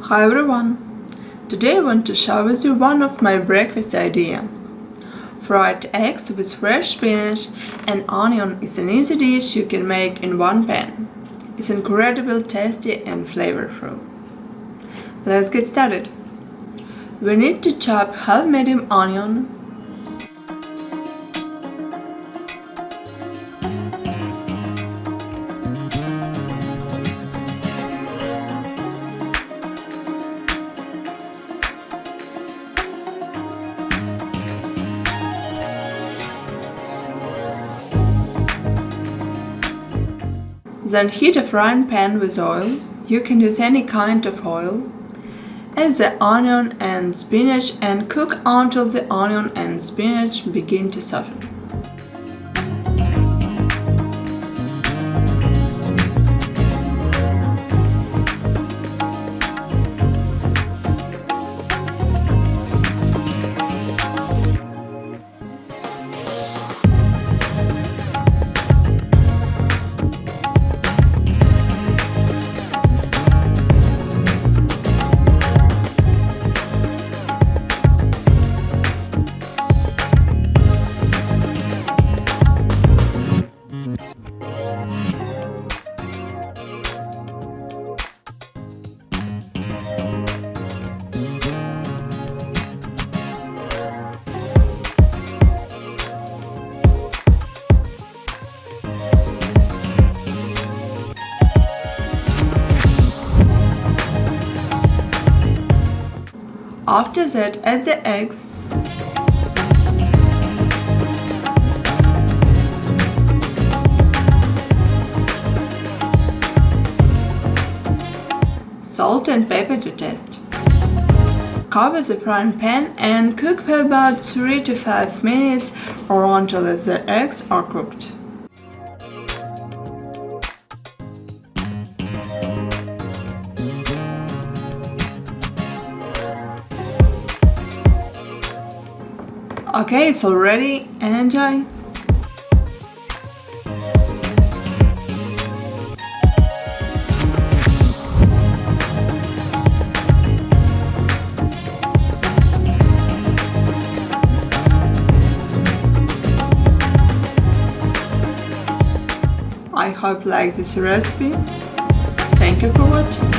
Hi everyone! Today I want to share with you one of my breakfast idea. Fried eggs with fresh spinach and onion is an easy dish you can make in one pan. It's incredibly tasty and flavorful. Let's get started. We need to chop half medium onion, then heat a frying pan with oil. You can use any kind of oil. Add the onion and spinach and cook until the onion and spinach begin to soften. After that, add the eggs, salt and pepper to taste. Cover the frying pan and cook for about 3 to 5 minutes or until the eggs are cooked. Okay, it's all ready and enjoy! I hope you like this recipe. Thank you for watching.